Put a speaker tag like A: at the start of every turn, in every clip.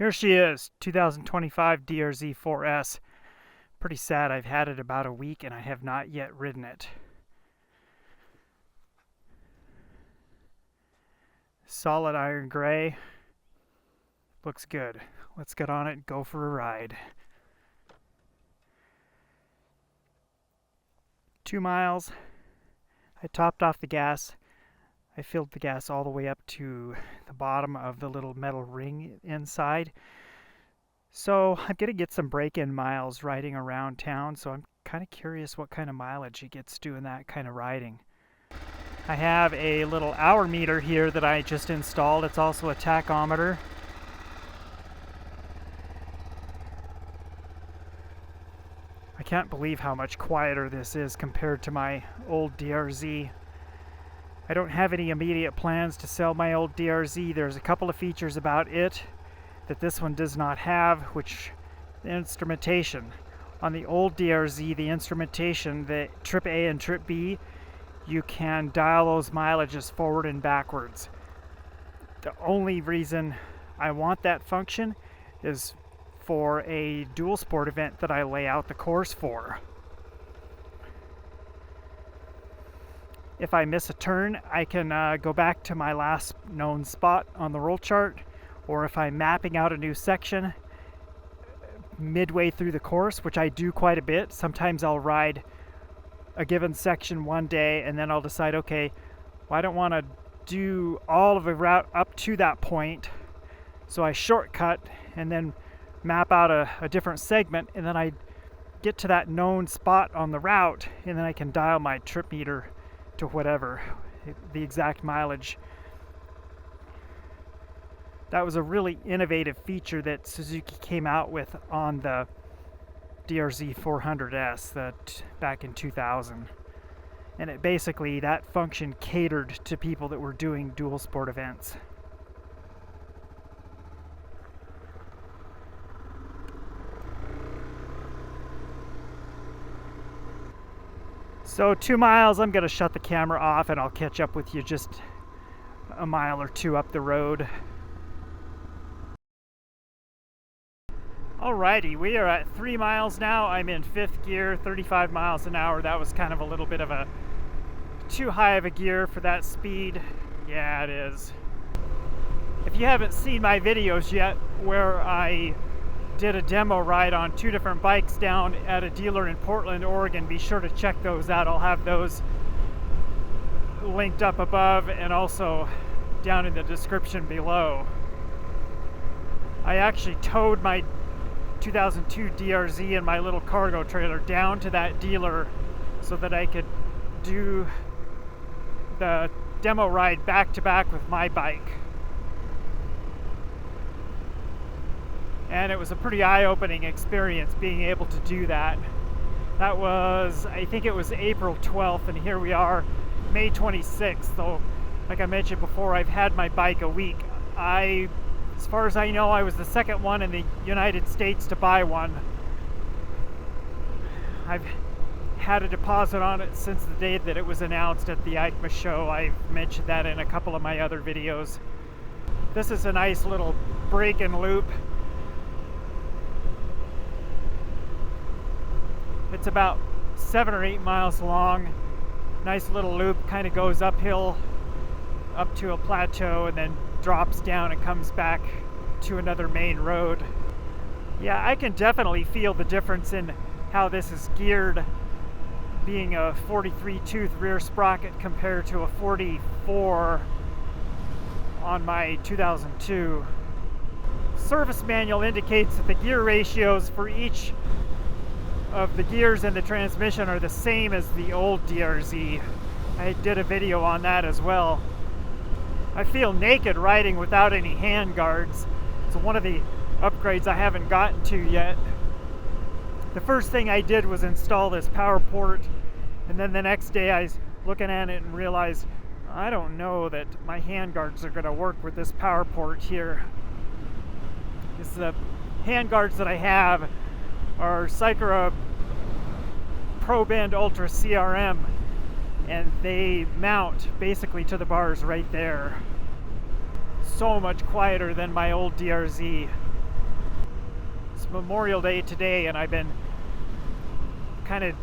A: Here she is, 2025 DR-Z4S. Pretty sad, I've had it about a week and I have not yet ridden it. Solid iron gray. Looks good. Let's get on it and go for a ride. 2 miles. I topped off the gas. I filled the gas all the way up to the bottom of the little metal ring inside. So I'm going to get some break-in miles riding around town, so I'm kind of curious what kind of mileage it gets doing that kind of riding. I have a little hour meter here that I just installed. It's also a tachometer. I can't believe how much quieter this is compared to my old DR-Z. I don't have any immediate plans to sell my old DR-Z. There's a couple of features about it that this one does not have, which the instrumentation. On the old DR-Z, the instrumentation, the Trip A and Trip B, you can dial those mileages forward and backwards. The only reason I want that function is for a dual sport event that I lay out the course for. If I miss a turn, I can go back to my last known spot on the roll chart, or if I'm mapping out a new section midway through the course, which I do quite a bit. Sometimes I'll ride a given section one day and then I'll decide, okay, well, I don't want to do all of the route up to that point, so I shortcut and then map out a different segment, and then I get to that known spot on the route, and then I can dial my trip meter to whatever, the exact mileage. That was a really innovative feature that Suzuki came out with on the DR-Z4S back in 2000. And it basically, that function catered to people that were doing dual sport events. So 2 miles, I'm going to shut the camera off and I'll catch up with you just a mile or two up the road. Alrighty, we are at 3 miles now. I'm in 5th gear, 35 miles an hour. That was kind of a little bit of a too high of a gear for that speed. Yeah, it is. If you haven't seen my videos yet where I did a demo ride on 2 different bikes down at a dealer in Portland, Oregon, be sure to check those out. I'll have those linked up above and also down in the description below. I actually towed my 2002 DR-Z and my little cargo trailer down to that dealer so that I could do the demo ride back to back with my bike. And it was a pretty eye-opening experience being able to do that. That was, I think it was April 12th, and here we are, May 26th. So, like I mentioned before, I've had my bike a week. As far as I know, I was the second one in the United States to buy one. I've had a deposit on it since the day that it was announced at the EICMA show. I've mentioned that in a couple of my other videos. This is a nice little break and loop. It's about 7 or 8 miles long. Nice little loop, kind of goes uphill up to a plateau and then drops down and comes back to another main road. Yeah, I can definitely feel the difference in how this is geared, being a 43 tooth rear sprocket compared to a 44 on my 2002. Service manual indicates that the gear ratios for each of the gears in the transmission are the same as the old DR-Z. I did a video on that as well. I feel naked riding without any hand guards. It's one of the upgrades I haven't gotten to yet. The first thing I did was install this power port, and then the next day I was looking at it and realized I don't know that my hand guards are going to work with this power port here. The hand guards that I have are Cycra Pro Bend Ultra CRM, and they mount basically to the bars right there. So much quieter than my old DR-Z. Memorial Day today, and I've been kind of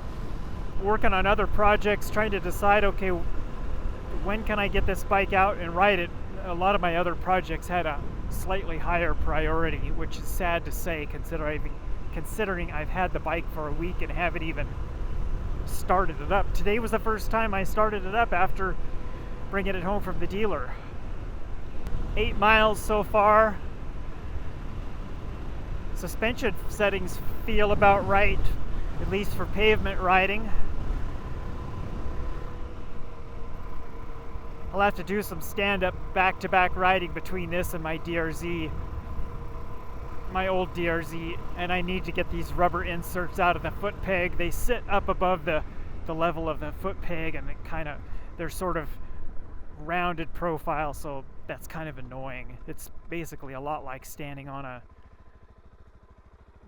A: working on other projects, trying to decide, okay, when can I get this bike out and ride it? A lot of my other projects had a slightly higher priority, which is sad to say, considering I've had the bike for a week and haven't even started it up. Today was the first time I started it up after bringing it home from the dealer. 8 miles so far. Suspension settings feel about right, at least for pavement riding. I'll have to do some stand-up back-to-back riding between this and my DR-Z, my old DR-Z, and I need to get these rubber inserts out of the foot peg. They sit up above the level of the foot peg, and they're sort of rounded profile, so that's kind of annoying. It's basically a lot like standing on a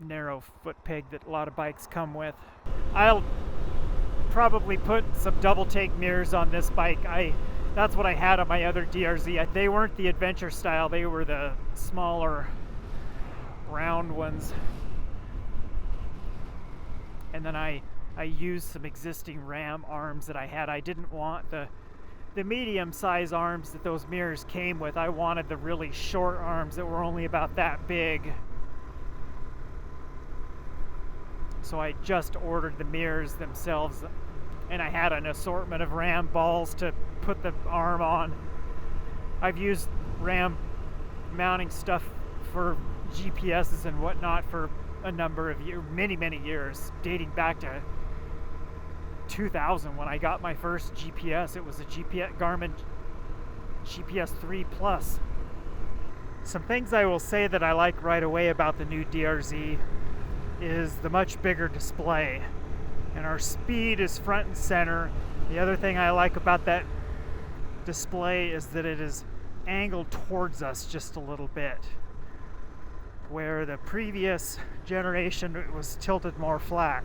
A: narrow foot peg that a lot of bikes come with. I'll probably put some double take mirrors on this bike. That's what I had on my other DR-Z. They weren't the adventure style, they were the smaller round ones. And then I used some existing ram arms that I had. I didn't want the medium size arms that those mirrors came with. I wanted the really short arms that were only about that big. So I just ordered the mirrors themselves, and I had an assortment of ram balls to put the arm on. I've used ram mounting stuff for GPSs and whatnot for a number of years, many years, dating back to 2000 when I got my first GPS. It was a Garmin GPS 3 Plus. Some things I will say that I like right away about the new DR-Z is the much bigger display, and our speed is front and center. The other thing I like about that display is that it is angled towards us just a little bit, where the previous generation it was tilted more flat.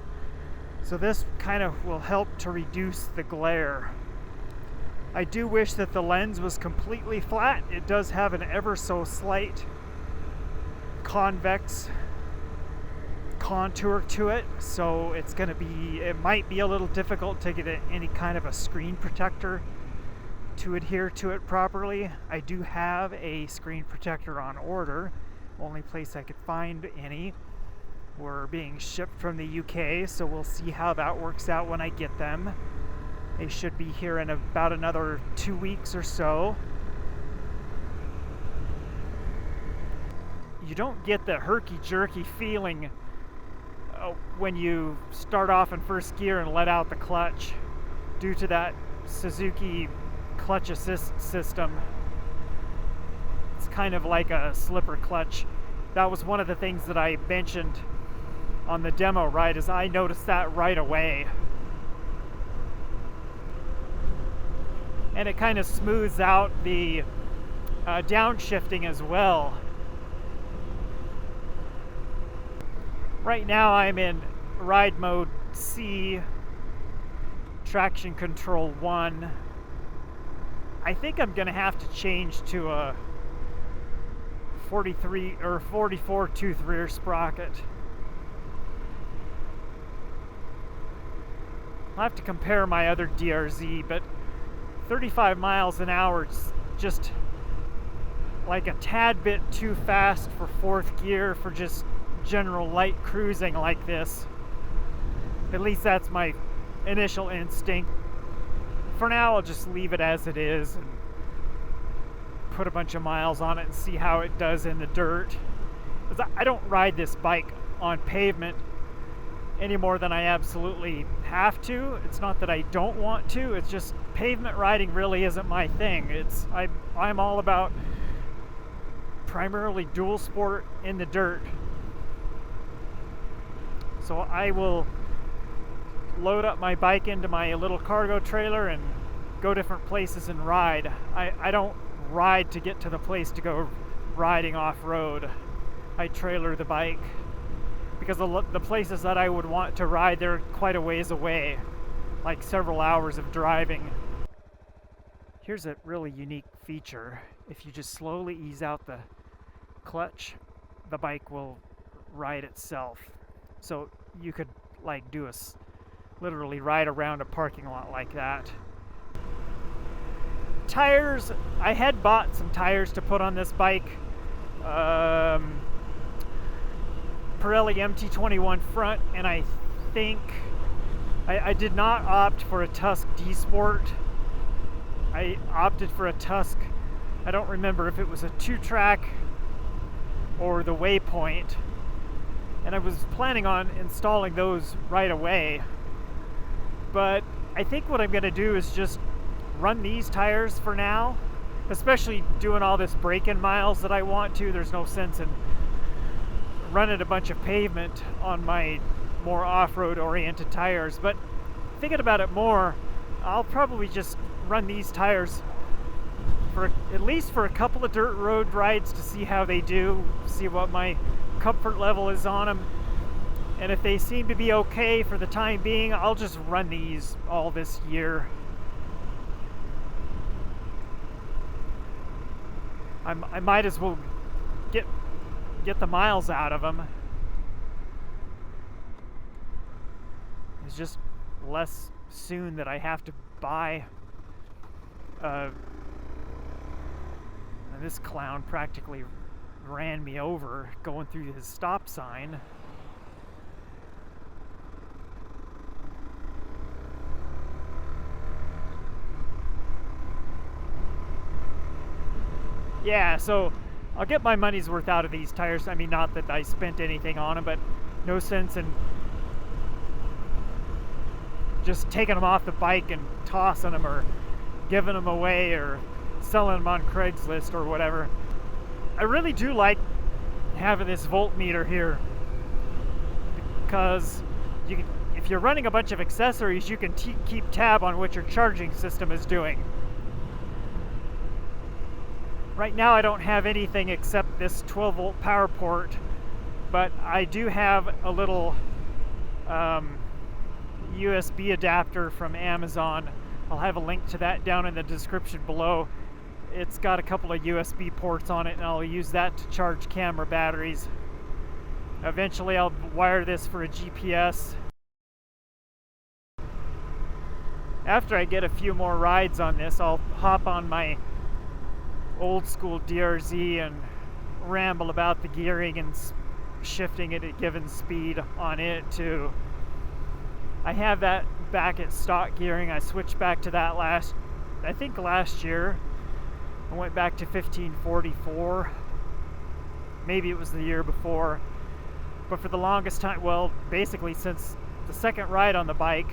A: So this kind of will help to reduce the glare. I do wish that the lens was completely flat. It does have an ever so slight convex contour to it, so it might be a little difficult to get any kind of a screen protector to adhere to it properly. I do have a screen protector on order, only place I could find any. We're being shipped from the UK, so we'll see how that works out when I get them. They should be here in about another 2 weeks or so. You don't get the herky-jerky feeling when you start off in first gear and let out the clutch due to that Suzuki clutch assist system. It's kind of like a slipper clutch. That was one of the things that I mentioned on the demo ride, is I noticed that right away. And it kind of smooths out the downshifting as well. Right now I'm in ride mode C, traction control 1. I think I'm gonna have to change to a 43 or 44 tooth rear sprocket. I'll have to compare my other DR-Z, but 35 miles an hour is just like a tad bit too fast for fourth gear for just general light cruising like this. At least that's my initial instinct. For now, I'll just leave it as it is and put a bunch of miles on it and see how it does in the dirt. Because I don't ride this bike on pavement any more than I absolutely have to. It's not that I don't want to, it's just pavement riding really isn't my thing. I'm all about primarily dual sport in the dirt. So I will load up my bike into my little cargo trailer and go different places and ride. I don't ride to get to the place to go riding off-road. I trailer the bike because the places that I would want to ride, they're quite a ways away, like several hours of driving. Here's a really unique feature. If you just slowly ease out the clutch, the bike will ride itself. So you could like do literally ride around a parking lot like that. Tires, I had bought some tires to put on this bike. Pirelli MT21 front, and I think I did not opt for a Tusk D-Sport. I opted for a Tusk, I don't remember if it was a 2-track or the Waypoint, and I was planning on installing those right away. But I think what I'm going to do is just run these tires for now, especially doing all this break-in miles that I want to. There's no sense in running a bunch of pavement on my more off-road oriented tires. But thinking about it more, I'll probably just run these tires for at least for a couple of dirt road rides to see how they do, see what my comfort level is on them. And if they seem to be okay for the time being, I'll just run these all this year. I might as well get the miles out of them. It's just less soon that I have to buy. And this clown practically ran me over going through his stop sign. Yeah, so I'll get my money's worth out of these tires. I mean, not that I spent anything on them, but no sense in just taking them off the bike and tossing them or giving them away or selling them on Craigslist or whatever. I really do like having this voltmeter here because if you're running a bunch of accessories, you can keep tab on what your charging system is doing. Right now I don't have anything except this 12 volt power port, but I do have a little USB adapter from Amazon. I'll have a link to that down in the description below. It's got a couple of USB ports on it, and I'll use that to charge camera batteries. Eventually I'll wire this for a GPS. After I get a few more rides on this, I'll hop on my old school DR-Z and ramble about the gearing and shifting it at given speed on it too. I have that back at stock gearing. I switched back to that last year. I went back to 1544. Maybe it was the year before. But for the longest time, well, basically since the second ride on the bike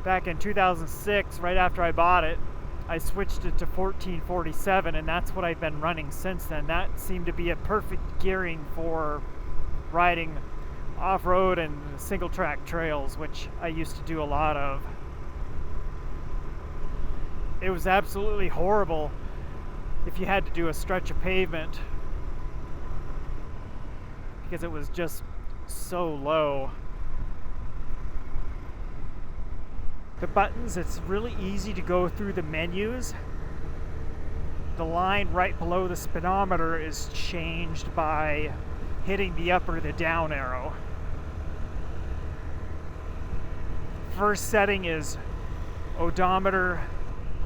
A: back in 2006, right after I bought it, I switched it to 1447, and that's what I've been running since then. That seemed to be a perfect gearing for riding off-road and single-track trails, which I used to do a lot of. It was absolutely horrible if you had to do a stretch of pavement because it was just so low. The buttons, it's really easy to go through the menus. The line right below the speedometer is changed by hitting the up or the down arrow. First setting is odometer,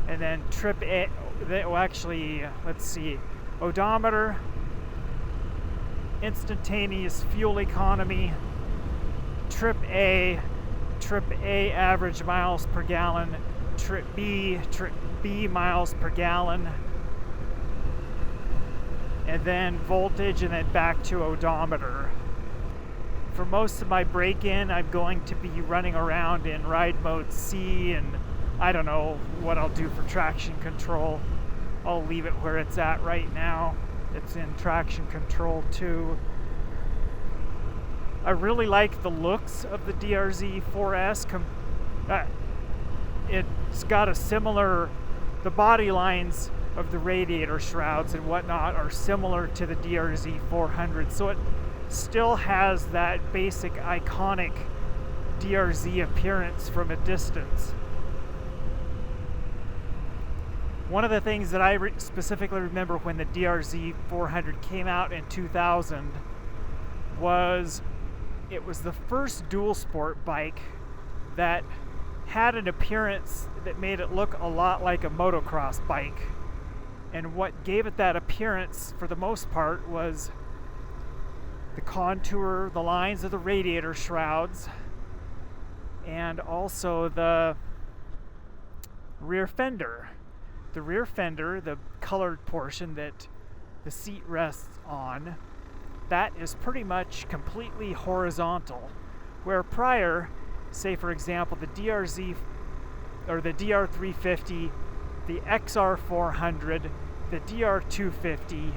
A: and then trip A. Well, actually, let's see. Odometer, instantaneous fuel economy, trip A average miles per gallon, trip B miles per gallon, and then voltage, and then back to odometer. For most of my break-in, I'm going to be running around in ride mode C, and I don't know what I'll do for traction control. I'll leave it where it's at right now. It's in traction control 2. I really like the looks of the DR-Z4S. It's got a similar, the body lines of the radiator shrouds and whatnot are similar to the DR-Z400, so it still has that basic iconic DR-Z appearance from a distance. One of the things that I specifically remember when the DR-Z400 came out in 2000, was it was the first dual sport bike that had an appearance that made it look a lot like a motocross bike. And what gave it that appearance for the most part was the contour, the lines of the radiator shrouds, and also the rear fender. The rear fender, the colored portion that the seat rests on, that is pretty much completely horizontal, where prior, say for example the DR-Z or the DR-350, the XR400, the DR-250,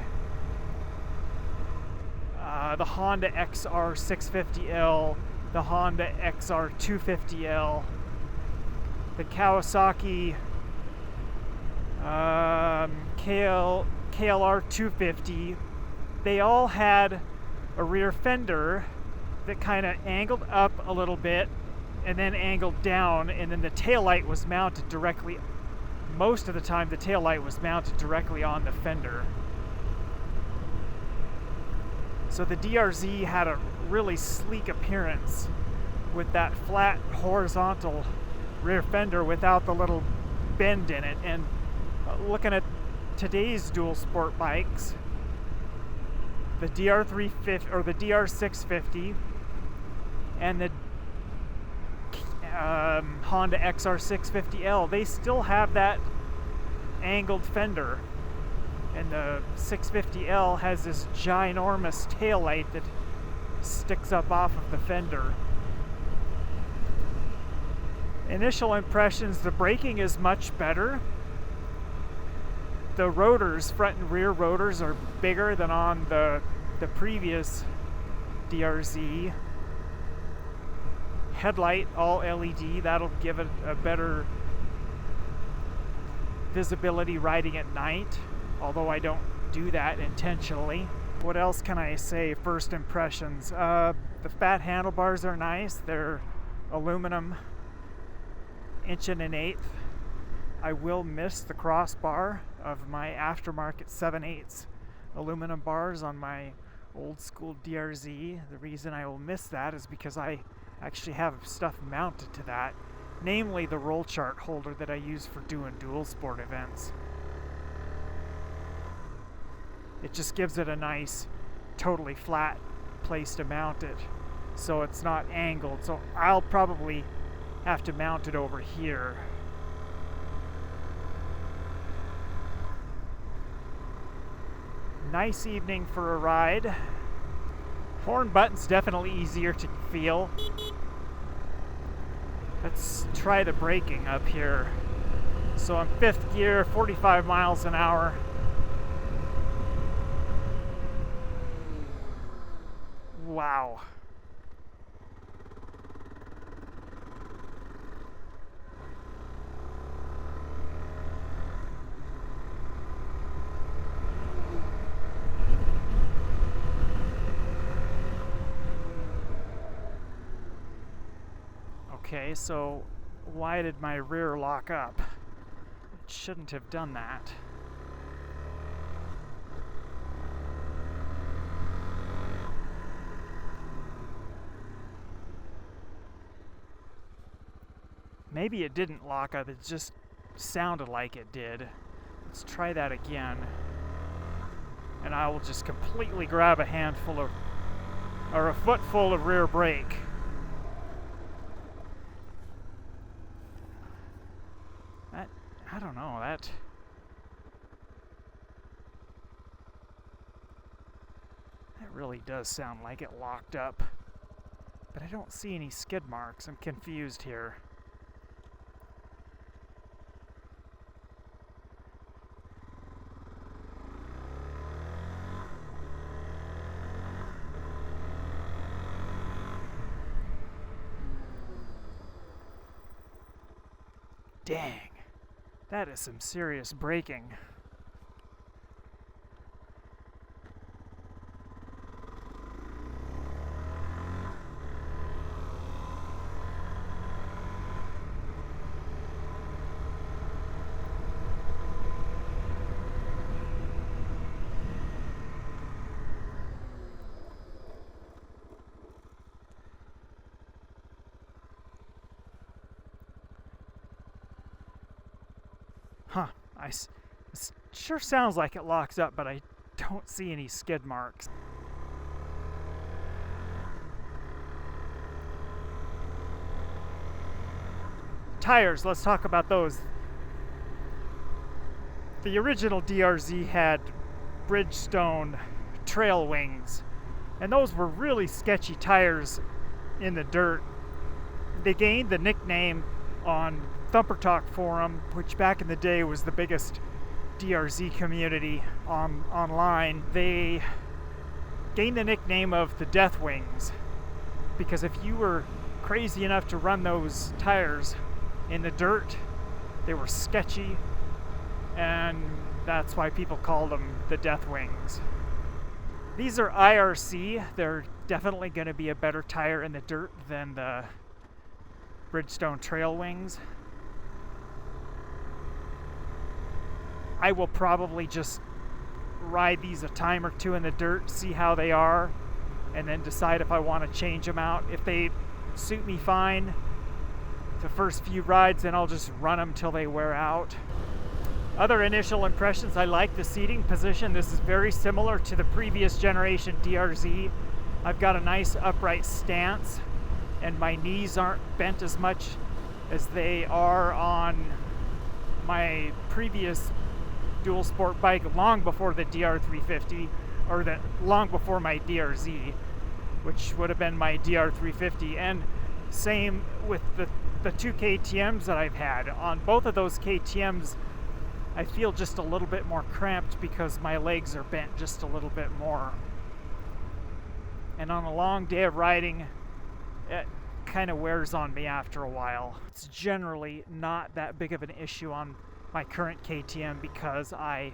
A: the Honda XR650L, the Honda XR250L, the Kawasaki KLR 250, they all had a rear fender that kind of angled up a little bit and then angled down, and then the taillight was mounted directly. Most of the time the taillight was mounted directly on the fender. So the DR-Z had a really sleek appearance with that flat horizontal rear fender without the little bend in it. And looking at today's dual sport bikes, the DR-350 or the DR-650 and the Honda XR650L, they still have that angled fender, and the 650L has this ginormous taillight that sticks up off of the fender. Initial impressions, the braking is much better. The rotors, front and rear rotors, are bigger than on the previous DR-Z. Headlight, all LED, that'll give it a better visibility riding at night, although I don't do that intentionally. What else can I say? First impressions. The fat handlebars are nice. They're aluminum, 1.1 inch. I will miss the crossbar of my aftermarket 7/8 aluminum bars on my old school DR-Z. The reason I will miss that is because I actually have stuff mounted to that, namely the roll chart holder that I use for doing dual sport events. It just gives it a nice, totally flat place to mount it, so it's not angled. So I'll probably have to mount it over here. Nice evening for a ride. Horn button's definitely easier to feel. Let's try the braking up here. So I'm 5th gear, 45 miles an hour. Wow. Okay, so why did my rear lock up? It shouldn't have done that. Maybe it didn't lock up, it just sounded like it did. Let's try that again. And I will just completely grab a handful of, or a footful of rear brake. I don't know, that really does sound like it locked up. But I don't see any skid marks. I'm confused here. Dang. That is some serious braking. Huh, it sure sounds like it locks up, but I don't see any skid marks. Tires, let's talk about those. The original DR-Z had Bridgestone trail wings, and those were really sketchy tires in the dirt. They gained the nickname on Thumper Talk forum, which back in the day was the biggest DR-Z community online. They gained the nickname of the Death Wings because if you were crazy enough to run those tires in the dirt, they were sketchy, and that's why people called them the Death Wings. These are IRC. They're definitely going to be a better tire in the dirt than the Bridgestone Trail Wings. I will probably just ride these a time or two in the dirt, see how they are, and then decide if I want to change them out. If they suit me fine the first few rides, then I'll just run them till they wear out. Other initial impressions, I like the seating position. This is very similar to the previous generation DR-Z. I've got a nice upright stance, and my knees aren't bent as much as they are on my previous dual sport bike long before the DR350, or long before my DR-Z, which would have been my DR350. And same with the two KTMs that I've had. On both of those KTMs, I feel just a little bit more cramped because my legs are bent just a little bit more. And on a long day of riding, it kind of wears on me after a while. It's generally not that big of an issue on my current KTM because I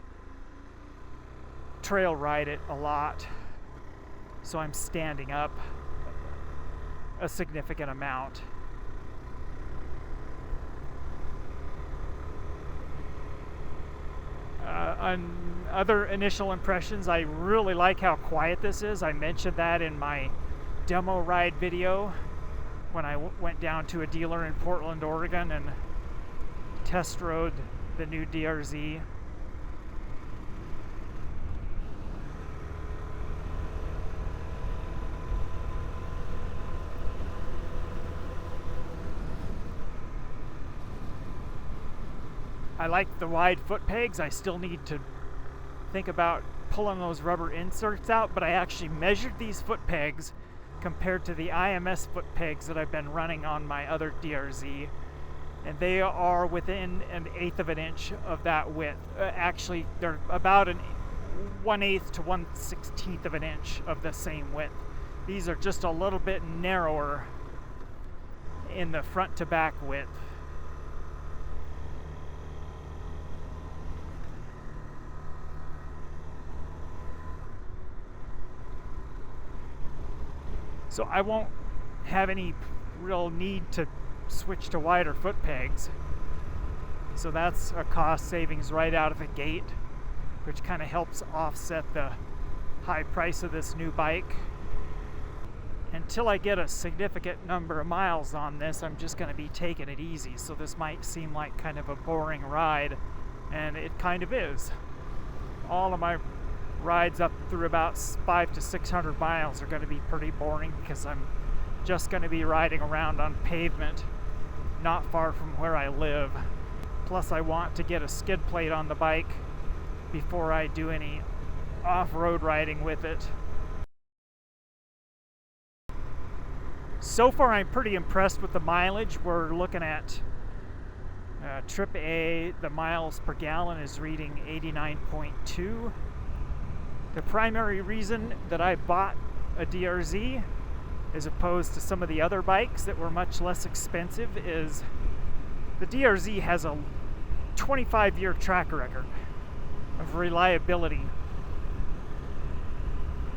A: trail ride it a lot, so I'm standing up a significant amount. On other initial impressions, I really like how quiet this is. I mentioned that in my demo ride video when I went down to a dealer in Portland, Oregon and test rode the new DR-Z. I like the wide foot pegs. I still need to think about pulling those rubber inserts out, but I actually measured these foot pegs compared to the IMS foot pegs that I've been running on my other DR-Z, and they are within 1/8 of an inch of that width. Actually, they're about 1/8 to 1/16 of an inch of the same width. These are just a little bit narrower in the front to back width. So I won't have any real need to switch to wider foot pegs. So that's a cost savings right out of the gate, which kind of helps offset the high price of this new bike. Until I get a significant number of miles on this, I'm just going to be taking it easy. So this might seem like kind of a boring ride, and it kind of is. All of my rides up through about 500 to 600 miles are going to be pretty boring because I'm just going to be riding around on pavement not far from where I live. Plus I want to get a skid plate on the bike before I do any off-road riding with it. So far I'm pretty impressed with the mileage. We're looking at trip A, the miles per gallon is reading 89.2. The primary reason that I bought a DR-Z as opposed to some of the other bikes that were much less expensive is the DR-Z has a 25-year track record of reliability.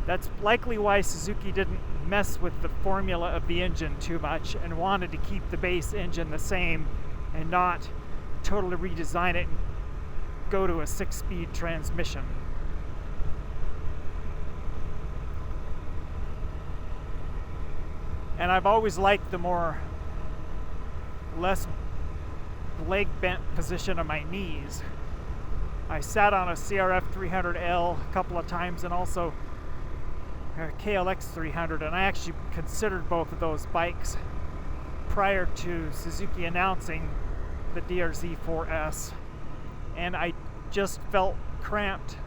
A: That's likely why Suzuki didn't mess with the formula of the engine too much and wanted to keep the base engine the same and not totally redesign it and go to a 6-speed transmission. And I've always liked the less leg bent position of my knees. I sat on a CRF 300L a couple of times and also a KLX 300, and I actually considered both of those bikes prior to Suzuki announcing the DR-Z4S, and I just felt cramped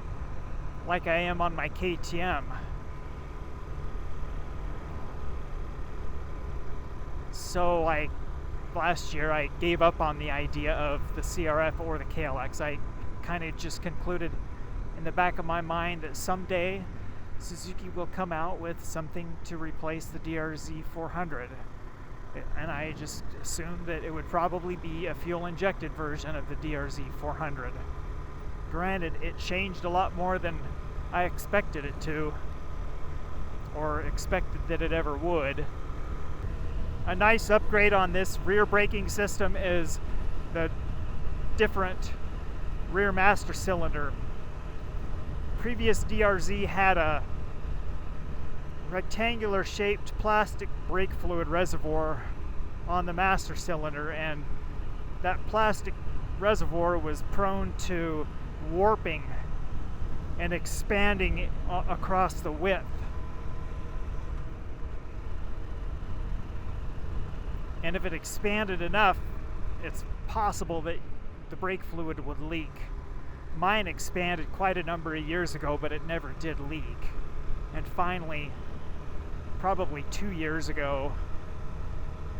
A: like I am on my KTM. So last year I gave up on the idea of the CRF or the KLX. I kind of just concluded in the back of my mind that someday Suzuki will come out with something to replace the DR-Z400. And I just assumed that it would probably be a fuel-injected version of the DR-Z400. Granted, it changed a lot more than I expected it to, or expected that it ever would. A nice upgrade on this rear braking system is the different rear master cylinder. Previous DR-Z had a rectangular shaped plastic brake fluid reservoir on the master cylinder, and that plastic reservoir was prone to warping and expanding across the width. And if it expanded enough, it's possible that the brake fluid would leak. Mine expanded quite a number of years ago, but it never did leak. And finally, probably 2 years ago,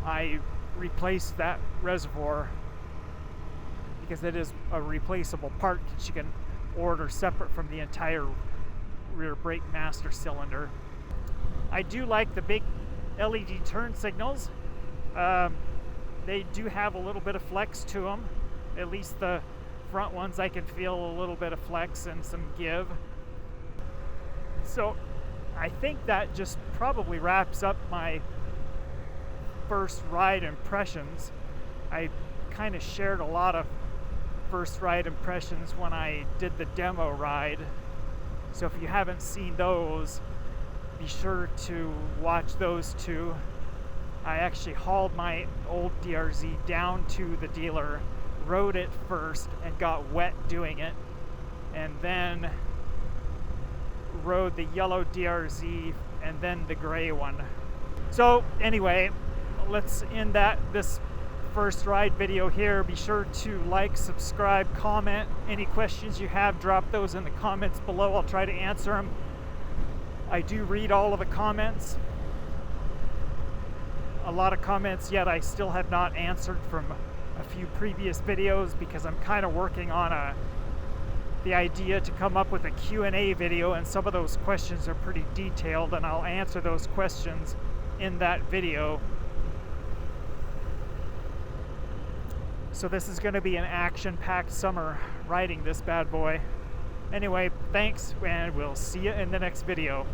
A: I replaced that reservoir because it is a replaceable part that you can order separate from the entire rear brake master cylinder. I do like the big LED turn signals. They do have a little bit of flex to them. At least the front ones, I can feel a little bit of flex and some give. So I think that just probably wraps up my first ride impressions. I kind of shared a lot of first ride impressions when I did the demo ride. So if you haven't seen those, be sure to watch those two. I actually hauled my old DR-Z down to the dealer, rode it first and got wet doing it, and then rode the yellow DR-Z and then the gray one. So anyway, let's end this first ride video here. Be sure to like, subscribe, comment. Any questions you have, drop those in the comments below. I'll try to answer them. I do read all of the comments. A lot of comments yet I still have not answered from a few previous videos because I'm kind of working on the idea to come up with a Q&A video, and some of those questions are pretty detailed, and I'll answer those questions in that video. So this is going to be an action-packed summer riding this bad boy. Anyway, thanks, and we'll see you in the next video.